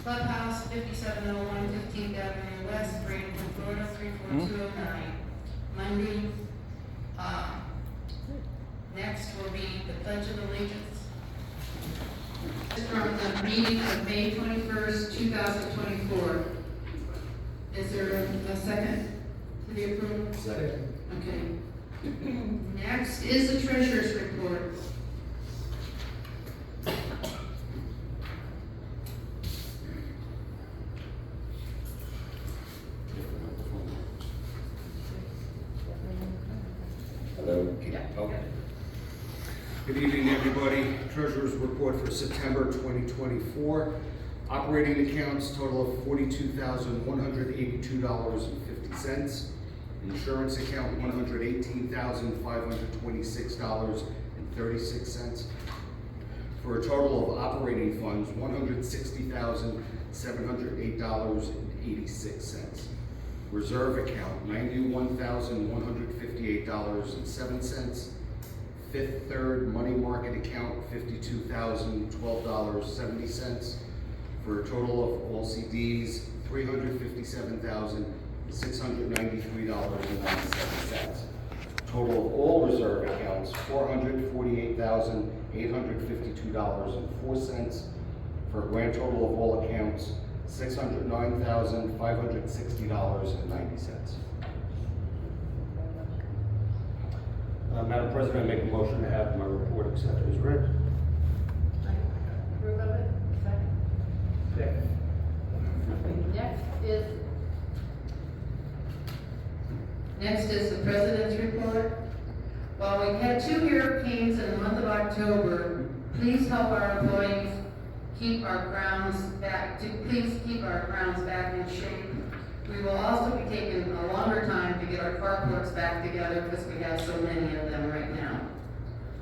Clubhouse, 5701 15th Avenue West, Bradenton, Florida, 34209. Monday, next will be the Pledge of Allegiance. From the meeting of May 21st, 2024. Is there a second to the approval? Second. Okay. Next is the treasurer's report. Hello. Okay. Good evening, everybody. Treasurer's report for September 2024. Operating accounts total of $42,182.50. Insurance account $118,526.36. For a total of operating funds $160,708.86. Reserve account $91,158.07. Fifth Third money market account $52,012.70. For a total of all CDs $357,693.97. Total of all reserve accounts $448,852.04. For a grand total of all accounts $609,560.90. Madam President, I make a motion to have my report accepted as read. Approve of it? Second. Second. Next is the President's report. While we had 2 hurricanes in the month of October, please help our employees keep our grounds back in shape. We will also be taking a longer time to get our carports back together because we have so many of them right now.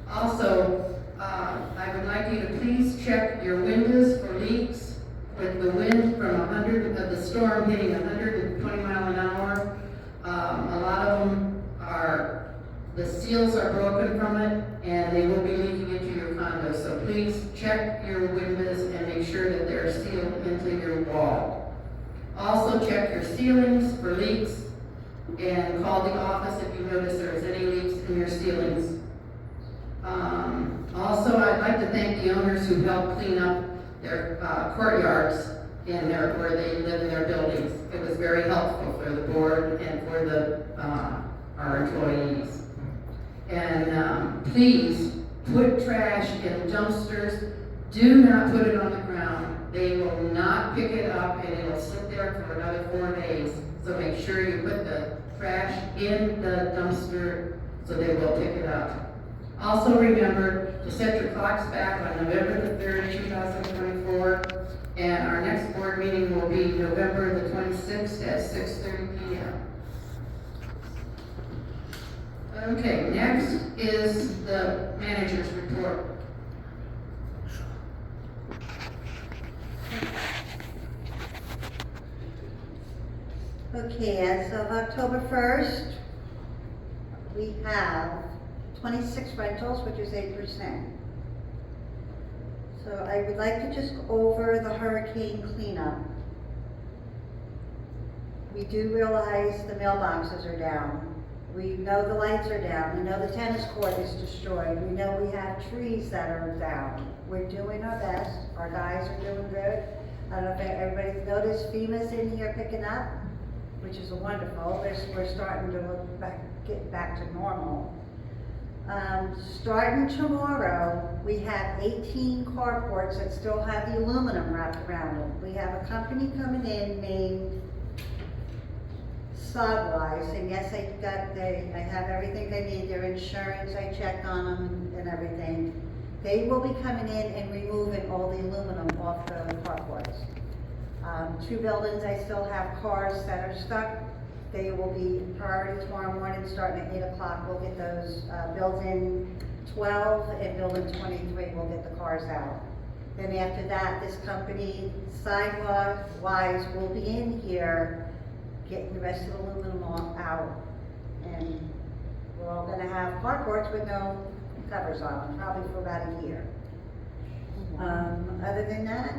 Also, I would like you to please check your windows for leaks. With the wind from the storm hitting 120 miles an hour, a lot of them the seals are broken from it and they will be leaking into your condo. So please check your windows and make sure that they're sealed into your wall. Also check your ceilings for leaks and call the office if you notice there's any leaks in your ceilings. Also, I'd like to thank the owners who helped clean up their courtyards where they live in their buildings. It was very helpful for the board and for our employees. And please put trash in dumpsters. Do not put it on the ground. They will not pick it up and it'll sit there for another 4 days. So make sure you put the trash in the dumpster so they will pick it up. Also remember to set your clocks back on November the 3rd, 2024. And our next board meeting will be November the 26th at 6:30 p.m. Okay, next is the manager's report. Okay, as of October 1st, we have 26 rentals, which is 8%. So I would like to just go over the hurricane cleanup. We do realize the mailboxes are down. We know the lights are down. We know the tennis court is destroyed. We know we have trees that are down. We're doing our best. Our guys are doing good. I don't know if everybody's noticed FEMA's in here picking up, which is wonderful. We're starting to get back to normal. Starting tomorrow, we have 18 carports that still have the aluminum wrapped around them. We have a company coming in named Sodwise, and yes, I have everything they need, their insurance, I checked on them and everything. They will be coming in and removing all the aluminum off the carports. 2 buildings, I still have cars that are stuck. They will be priority tomorrow morning, starting at 8 o'clock. We'll get those building 12 and building 23, we'll get the cars out. Then after that, this company, Sidewise, will be in here getting the rest of the aluminum out. And we're all gonna have carports with no covers on them, probably for about a year. Other than that,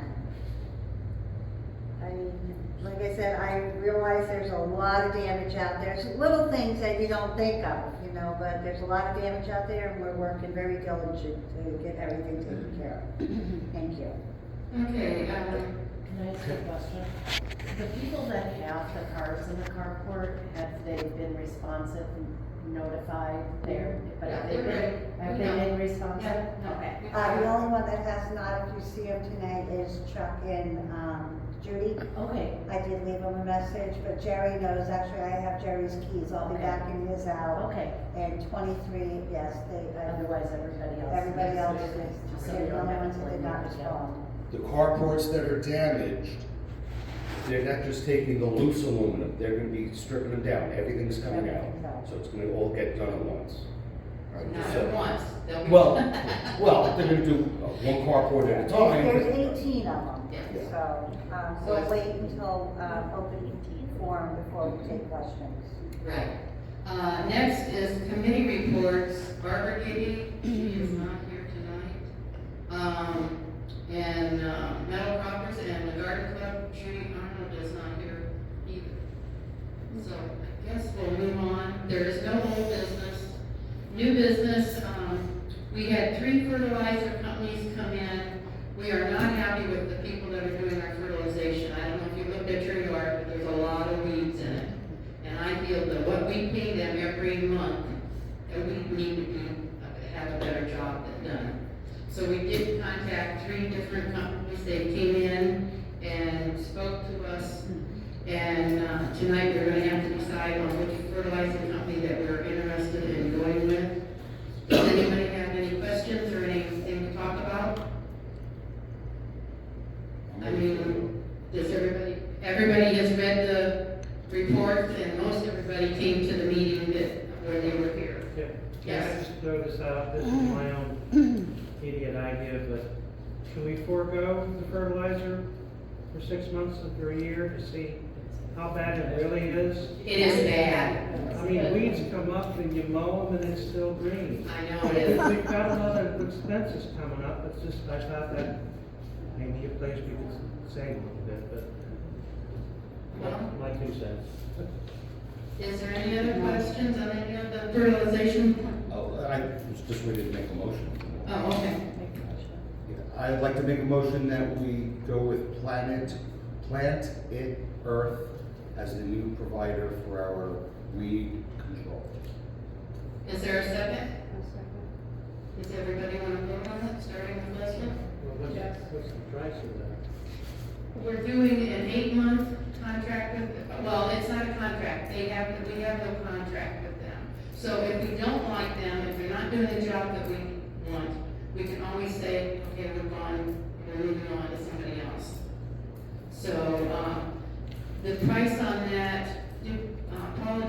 Like I said, I realize there's a lot of damage out there. There's little things that you don't think of, you know, but there's a lot of damage out there, and we're working very diligent to get everything taken care of. Thank you. Okay, Can I ask a question? The people that have the cars in the carport, have they been responsive and notified there? But have they been responsive? Yeah. Okay. The only one that has not, if you see him tonight, is Chuck and Judy. Okay, I did leave him a message, but Jerry knows, actually, I have Jerry's keys. I'll be Okay. back in his out. okay. And 23, yes, Otherwise, everybody else. everybody else is- is, So they're we the don't only have ones to that worry did not about it, yeah. respond. The carports that are damaged, they're not just taking the loose aluminum, they're gonna be stripping them down, everything's coming out. Everything's out. So it's gonna all get done at once. Right, not so- at once. They'll be- Well, they're gonna do one carport at a time. There's but- 18 of them, Yeah. so, So we'll it's- wait until, open forum before we take questions. Right. Next is committee reports. Barbara Giddy, she is not here tonight. And Meadow Croppers and the Garden Club, Judy Arnold is not here either. So I guess we'll move on. There is no old business. New business, we had 3 fertilizer companies come in. We are not happy with the people that are doing our fertilization. I don't know if you looked at your yard, but there's a lot of weeds in it. And I feel that what we pay them every month, that we need to have a better job done. So we did contact 3 different companies. They came in and spoke to us. And tonight we're gonna have to decide on which fertilizer company that we're interested in going with. Does anybody have any questions or anything to talk about? I mean, does everybody has read the report, and most everybody came to the meeting where they were here. Yeah, Yes. I just throw this out, this is my own idiot idea, but can we forego the fertilizer for 6 months or a year to see how bad it really is? It is bad. I mean, weeds come up and you mow them and it's still green. I know it is. We've got a lot of expenses coming up, it's just, I thought that maybe a place we could save a little bit, but Well, my 2 cents. is there any other questions on any of the fertilization? Oh, I was just ready to make a motion. Oh, okay. Yeah, I'd like to make a motion that we go with Plant It Earth as the new provider for our weed control. Is there a second? Does everybody want to vote on it, starting with Leslie? Well, what's the price of that? We're doing an 8-month contract with, well, it's not a contract, we have no contract with them. So if we don't like them, if they're not doing the job that we want, we can always say, okay, we're moving on to somebody else. So, the price on that, Paula,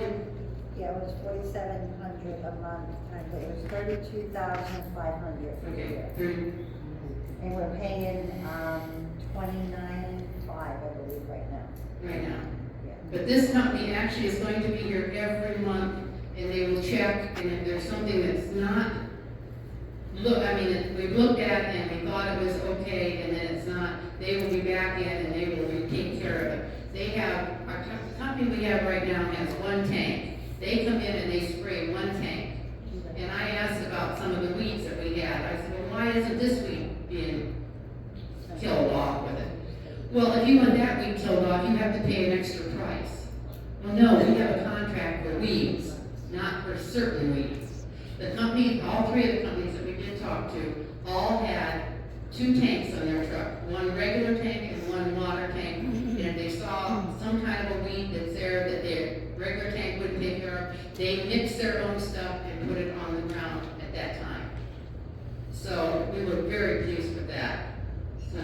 Yeah, it was 4,700 a month, and it was 32,500 for the okay, year. And we're paying, 29,500, I believe, right now. right now. Yeah. But this company actually is going to be here every month, and they will check, and if there's something that's not, we've looked at it and we thought it was okay, and then it's not, they will be back in and they will take care of it. They have, the company we have right now has 1 tank. They come in and they spray 1 tank. And I asked about some of the weeds that we had. I said, well, why isn't this weed being killed off with it? Well, if you want that weed killed off, you have to pay an extra price. Well, no, we have a contract for weeds, not for certain weeds. The company, all 3 of the companies that we did talk to, all had 2 tanks on their truck, 1 regular tank and 1 water tank. And if they saw some kind of a weed that's there that their regular tank wouldn't take care of, they mix their own stuff and put it on the ground at that time. So we were very pleased with that. So,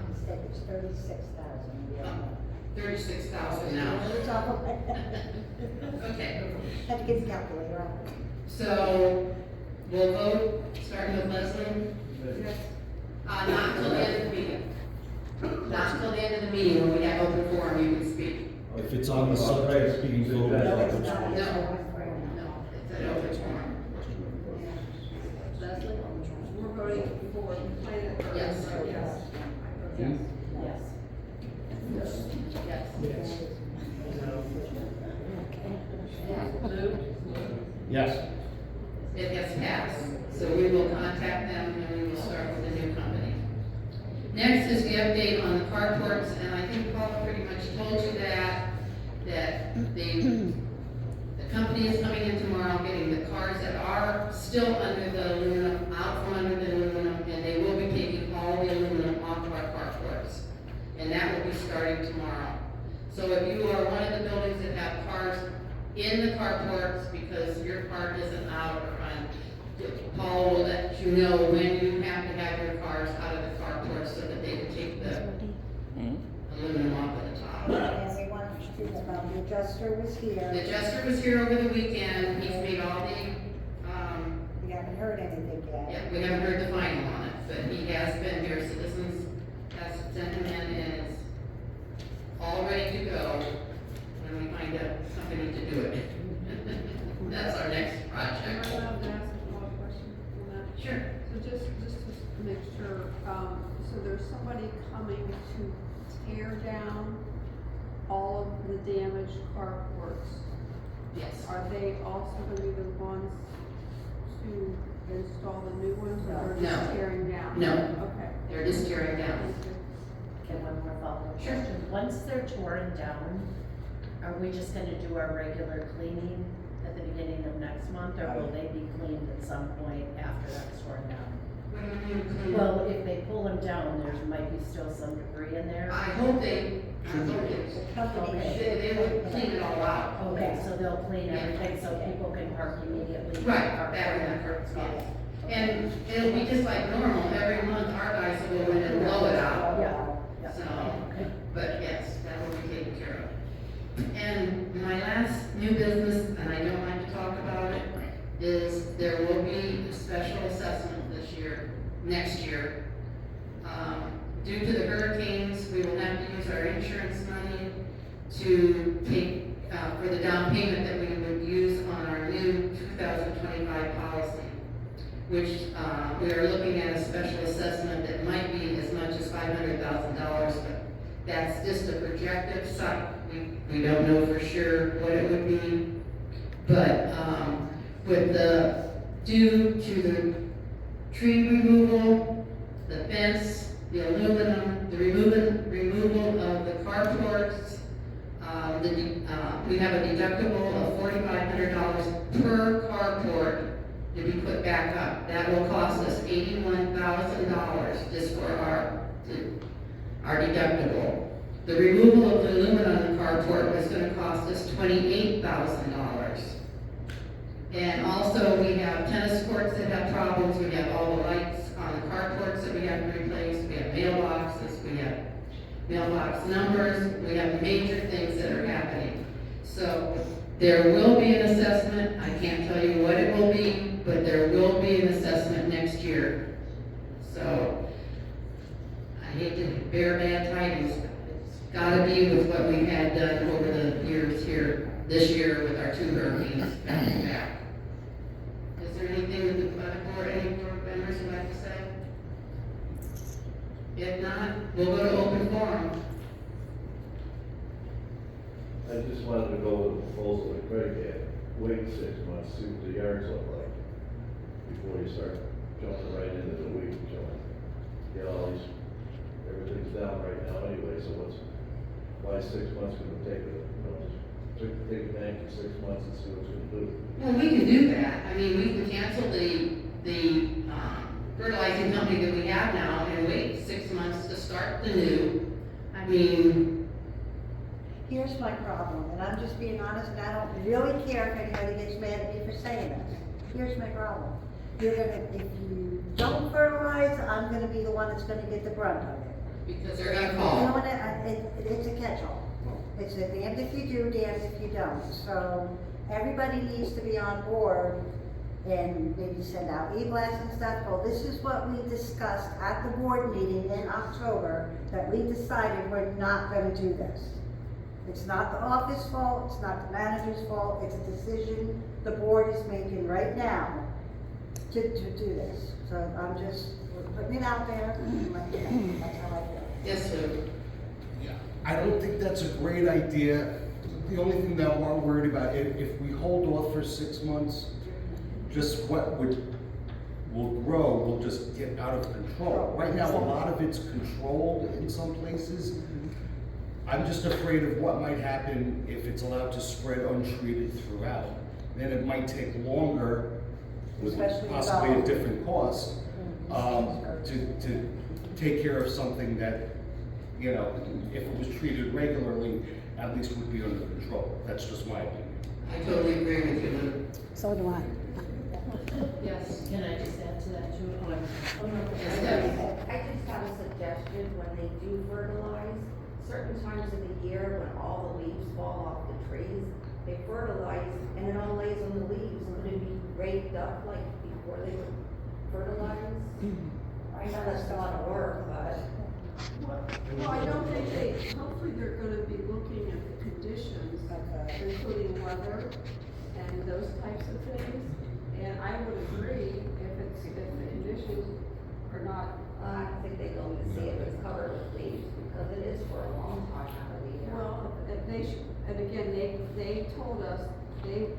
Instead, it's 36,000. Yeah. 36,000 now. It's all- Okay, Had to get the calculator out. so we'll vote, starting with Leslie. Not till the end of the meeting. Not till the end of the meeting when we have open forum, you can speak. If it's on the subject, being voted No, on. it's not. No, no, it's an open forum. Leslie, we're voting for Planet Earth. Yes. Yes. Yes. Yes. It has passed, so we will contact them and we will start with a new company. Next is the update on the carports, and I think Paul pretty much told you that the company is coming in tomorrow, getting the cars that are still under the aluminum, out from under the aluminum, and they will be taking all the aluminum off of our carports. And that will be starting tomorrow. So if you are one of the buildings that have cars in the carports because your car isn't out or on, Paul will let you know when you have to have your cars out of the carports so that they can take the aluminum off at the top. And we want to speak about the adjuster was here. The adjuster was here over the weekend, he's made all the, We haven't heard anything yet. yeah, we haven't heard the final on it, but he has been here, citizens has sent him in and it's all ready to go when we find a company to do it. That's our next Am project. I allowed to ask a follow-up question on that? Sure. So just to make sure, so there's somebody coming to tear down all of the damaged carports. Yes. Are they also gonna be the ones to install the new ones, or No. just tearing down? No. Okay. They're just tearing down. Thank you. Okay, one more follow-up Sure. question. Once they're torn down, are we just gonna do our regular cleaning at the beginning of next month, or will they be cleaned at some point after that's torn down? Well, if they pull them down, there might be still some debris in there. I hope they, The company they would clean it all out. Okay, so they'll clean everything so people can park immediately. Right, back in the curb, yes. And it'll be just like normal, every month our guys will go in and blow it out. Yeah. So, but yes, that will be taken care of. And my last new business, and I don't like to talk about it, is there will be a special assessment next year. Due to the hurricanes, we will have to use our insurance money to take, for the down payment that we would use on our new 2025 policy, which, we are looking at a special assessment that might be as much as $500,000, but that's just a projected site. We don't know for sure what it would be, but, due to the tree removal, the fence, the aluminum, the removal of the carports, we have a deductible of $4,500 per carport to be put back up. That will cost us $81,000 just for our deductible. The removal of the aluminum carport is gonna cost us $28,000. And also, we have tennis courts that have problems, we have all the lights on the carports that we have to replace, we have mailboxes, we have mailbox numbers, we have major things that are happening. So, there will be an assessment, I can't tell you what it will be, but there will be an assessment next year. So, I hate to bear bad tidings, it's gotta be with what we had done over the years here, this year with our 2 hurricanes back to back. Is there anything that any board members would like to say? If not, we'll go to open forum. I just wanted to go with the proposal that Craig had, wait 6 months, see what the yards look like, before you start jumping right into the weed killing. You know, everything's down right now anyway, so why 6 months gonna take it, take a bank for 6 months and see what it's gonna do. Well, we can do that. I mean, we can cancel the fertilizing company that we have now and wait 6 months to start the new. I mean, Here's my problem, and I'm just being honest, and I don't really care if anybody gets mad at me for saying this. Here's my problem. You're gonna, if you don't fertilize, I'm gonna be the one that's gonna get the brunt of it. because they're gonna You know call. what, it's a catch-all. It's a damned if you do, damned if you don't. So everybody needs to be on board and maybe send out e-blasts and stuff. Well, this is what we discussed at the board meeting in October, that we decided we're not gonna do this. It's not the office fault, it's not the manager's fault, it's a decision the board is making right now to do this. So I'm just, we're putting it out there, and letting you know. That's how I feel. Yes, sir. Yeah, I don't think that's a great idea. The only thing that I'm worried about, if we hold off for 6 months, just what will grow will just get out of control. Right now, a lot of it's controlled in some places. I'm just afraid of what might happen if it's allowed to spread untreated throughout. Then it might take longer, with Especially possibly a about- different cost, to take care of something that, you know, if it was treated regularly, at least would be under control. That's just my opinion. I totally agree with you, Lou. So do I. Yes. Can I just add to that too? Yes, Debbie. I just have a suggestion, when they do fertilize, certain times of the year when all the leaves fall off the trees, they fertilize and it all lays on the leaves, and it be raked up like before they would fertilize. I know that's a lot of work, but. Well, I don't think hopefully they're gonna be looking at the conditions, including weather and those types of things. And I would agree if the conditions are not, I don't think they go to see if it's covered with leaves, because it is for a long time out of the year. well, if they should, and again, they told us, if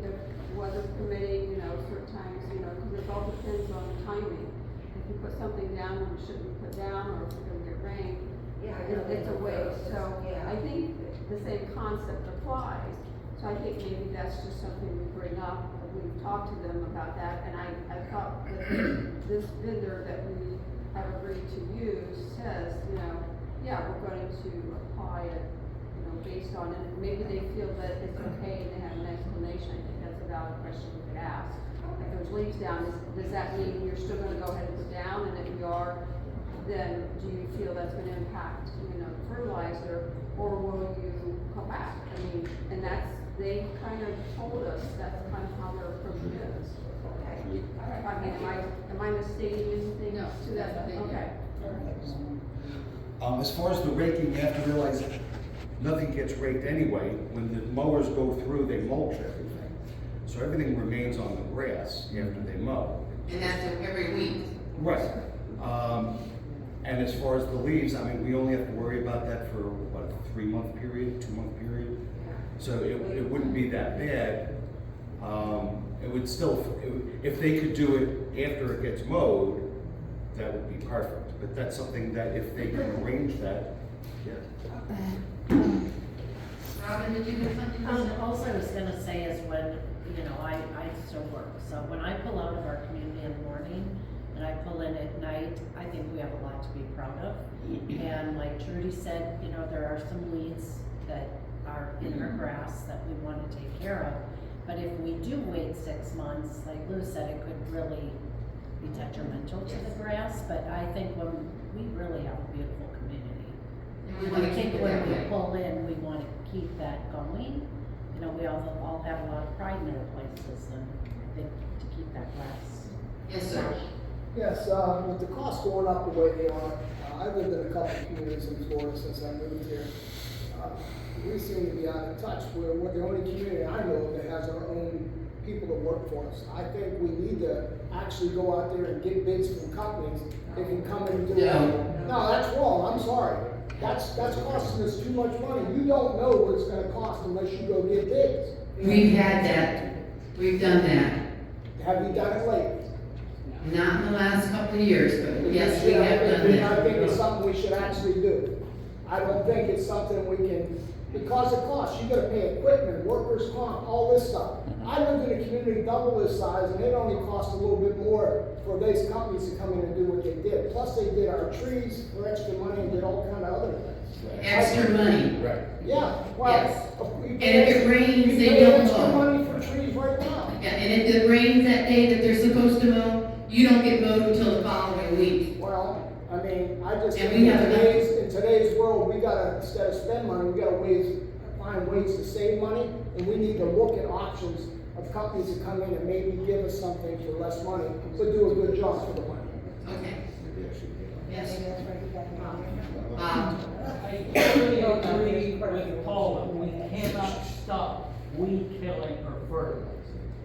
weather permitting, certain times, because it all depends on the timing. If you put something down when it shouldn't be put down, or if it's gonna get rain, Yeah, I know. it's a waste. So Yeah. I think the same concept applies. So I think maybe that's just something we bring up, we've talked to them about that, and I thought that this vendor that we have agreed to use says, yeah, we're going to apply it, based on it. Maybe they feel that it's okay and they have an explanation. I think that's a valid question we could ask. If there's leaves down, does that mean you're still gonna go ahead and put down, and if you are, then do you feel that's gonna impact, fertilizer, or will you come back? I mean, and they kind of told us that's kind of how their approach is. Okay. All right. I mean, am I misstating anything No, to that? that's what they Okay. As far as the raking, you have to realize that nothing gets raked anyway. When the mowers go through, they mulch everything. So everything remains on the grass after they mow. And that's every week. Right. And as far as the leaves, I mean, we only have to worry about that for, what, a 3-month period, 2-month period? So it wouldn't be that bad. It would still, if they could do it after it gets mowed, that would be perfect. But that's something that if they can arrange that, yeah. Robin, did you have something to say? All I was gonna say is when, I still work, so when I pull out of our community in the morning and I pull in at night, I think we have a lot to be proud of. And like Trudy said, there are some weeds that are in our grass that we wanna take care of. But if we do wait 6 months, like Lou said, it could really be detrimental to the grass, but I think when, we really have a beautiful community. And we wanna I think keep it when that we way. pull in, we wanna keep that going. We all have a lot of pride in our places, and I think to keep that grass. Yes, sir. Yes, with the costs going up the way they are, I lived in a couple of communities in Florida since I moved here. We seem to be out of touch. We're the only community I know of that has our own people that work for us. I think we need to actually go out there and get bids from companies that can come in and do it. No, that's wrong, I'm sorry. That's costing us too much money. You don't know what it's gonna cost unless you go get bids. We've had that. We've done that. Have you done it lately? Not in the last couple of years, but yes, we have done I that. think it's something we should actually do. I don't think it's something we can, because it costs, you gotta pay equipment, workers' comp, all this stuff. I lived in a community double this size, and it only cost a little bit more for these companies to come in and do what they did. Plus, they did our trees for extra money and did all kind of other things. Extra money. Right. Yeah, well. Yes. we And pay- if it rains, we they pay don't extra mow. money for trees right now. Yeah, and if it rains that day that they're supposed to mow, you don't get mowed until the following week. Well, I mean, I just And think we in have today's world, we gotta, instead of spend money, we gotta find ways to save money, and we need to look at options of companies that come in and maybe give us something for less money, but do a good job for the money. Okay. Yes. Maybe that's where you got the idea. I totally agree with Paula, we cannot stop weed killing or fertilizer.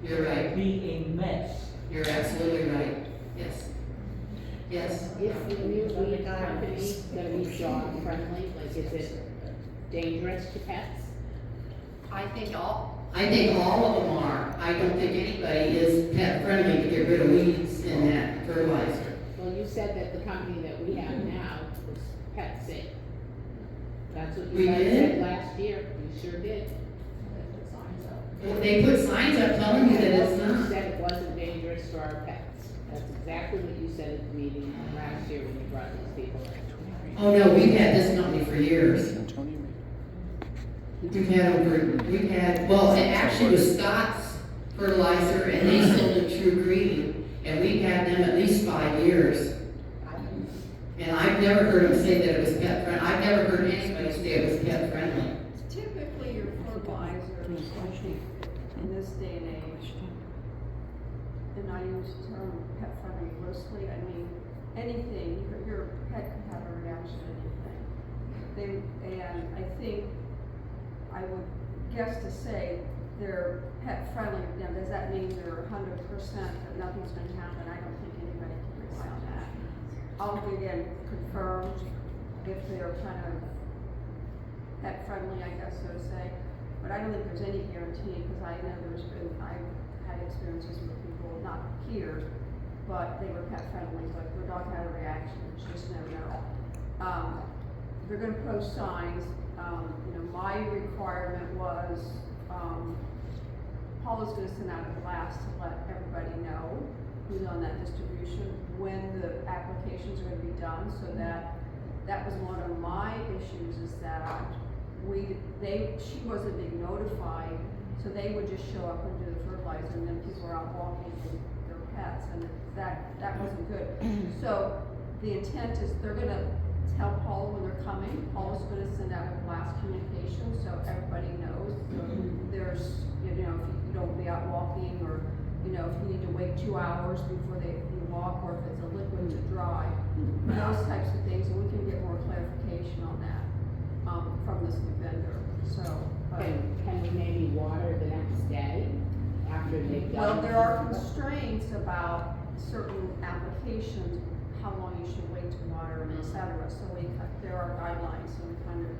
You're right. It'd be a mess. You're absolutely right. Yes. Yes. Is the new weed company gonna be dog friendly? Like, is it dangerous to pets? I think all I think all of them are. I don't think anybody is pet friendly to get rid of weeds in that fertilizer. Well, you said that the company that we have now was pet safe. That's what We you guys did? said last year, you sure did. Well, they put signs up telling you that it's You not. said it wasn't dangerous for our pets. That's exactly what you said at the meeting last year when you brought these people in. Oh, no, we've had this company for years. We've had, well, it actually was Scott's fertilizer, and they sold it True Green, and we've had them at least 5 years. And I've never heard them say that it was pet friendly. I've never heard anybody say it was pet friendly. Typically, your fertilizer, especially in this day and age, and I use the term pet friendly loosely, I mean, anything, your pet could have a reaction to anything. And I think, I would guess to say they're pet friendly. Now, does that mean they're 100% that nothing's gonna happen? I don't think anybody can rely on that. I'll again confirm if they're kind of pet friendly, I guess, so to say. But I don't think there's any guarantee, because I know I've had experiences with people, not here, but they were pet friendly, but their dog had a reaction, it's just no. They're gonna post signs, my requirement was, Paula's gonna send out a blast to let everybody know who's on that distribution, when the applications are gonna be done, so that was one of my issues, is that she wasn't being notified, so they would just show up and do the fertilizer, and then people were out walking with their pets, and that wasn't good. So the intent is they're gonna tell Paula when they're coming. Paula's gonna send out a blast communication, so everybody knows. So there's, if you don't be out walking, or, if you need to wait 2 hours before you walk, or if it's a liquid to dry, those types of things, and we can get more clarification on that, from this new vendor, so. Can we maybe water the next day after they've done? Well, there are constraints about certain applications, how long you should wait to water, and et cetera, so there are guidelines, so we kind of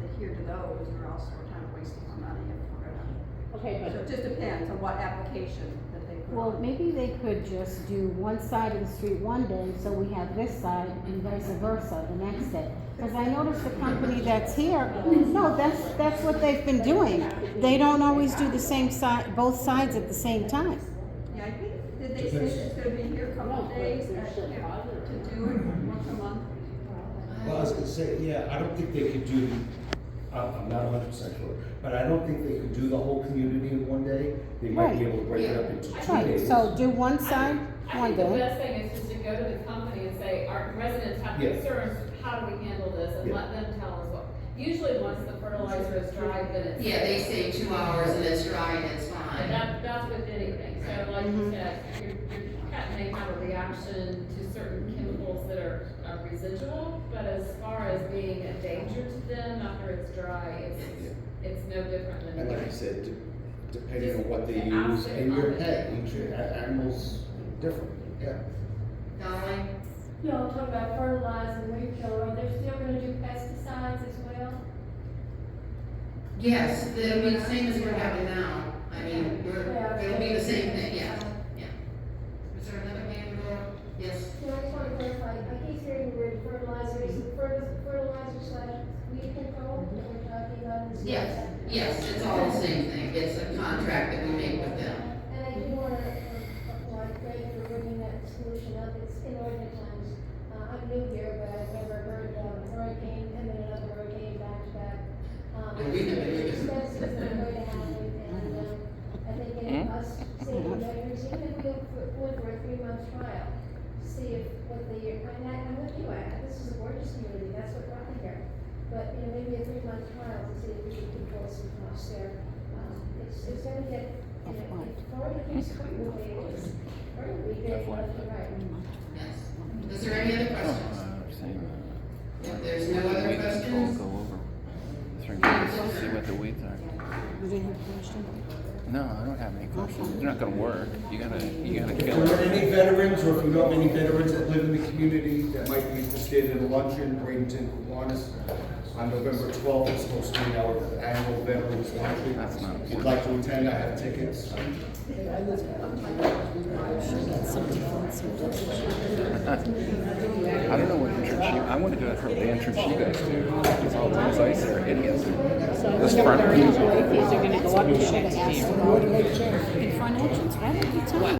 adhere to those, or else we're kind of wasting our money if we're gonna. Okay, So it but, just depends on what application that they put Well, on. maybe they could just do one side of the street one day, so we have this side, and vice versa the next day. Because I noticed the company that's here, no, that's what they've been doing. They don't always do the same side, both sides at the same time. Yeah, I think, did they say it's gonna be here a couple of days to do it once a month? Well, I was gonna say, yeah, I don't think they could do, I'm not 100% sure, but I don't think they could do the whole community in one day. They might be able to break it up into 2 Right, days. so do one side, I one think the day. best thing is just to go to the company and say, our residents have Yeah. concerns, how do we handle this? And Yeah. let them tell us what. Usually once the fertilizer is dried, then it's. Yeah, they say 2 hours and it's dry and it's And fine. that's with anything, so like you said, your cat may have a reaction to certain chemicals that are residual, but as far as being a danger to them after it's dry, it's no different than. And like I said, depending Just on what they ask use, their and your company. pet, each animal's different, yeah. Dolly? You know, talking about fertilizer, weed killer, are they still gonna do pesticides as well? Yes, it'll be the same as we're having now. I mean, it'll be the same thing, yeah. Is there another hand or? Yes. So I just want to clarify, I keep hearing the word fertilizer, is it fertilizer / weed control that we're talking about? in this Yes, concept? yes, it's all the same thing. It's a contract that we make with them. And I do want to, like, thank you for bringing that solution up, it's inordinate times. I'm new here, but I've never heard of a hurricane, and then another hurricane back to back. Yeah, we've never heard of it. Expenses that are going to happen, and, I think in us saving measures, even if we went for a 3-month trial, see if what I'm with you, this is a gorgeous community, that's what brought me here. But, maybe a 3-month trial to see if we can control some costs there. It's gonna get, if Florida keeps going the way it is, we're gonna be getting left and right. Yes. Is there any other questions? If there's no other questions? See what the weeds are. You didn't have a question? No, I don't have any questions. They're not gonna work. You gotta If kill there are it. any veterans, or if you know of any veterans that live in the community that might be interested in a luncheon, Bradenton, Kiwanis, on November 12th, it's supposed to be our annual Veterans Luncheon. That's not If you'd like to attend, I have tickets. I don't know what church I want to go to her band church you guys do. Because all the times I see are idiots. This front They're gonna go up and shoot a In front entrance, right at the top.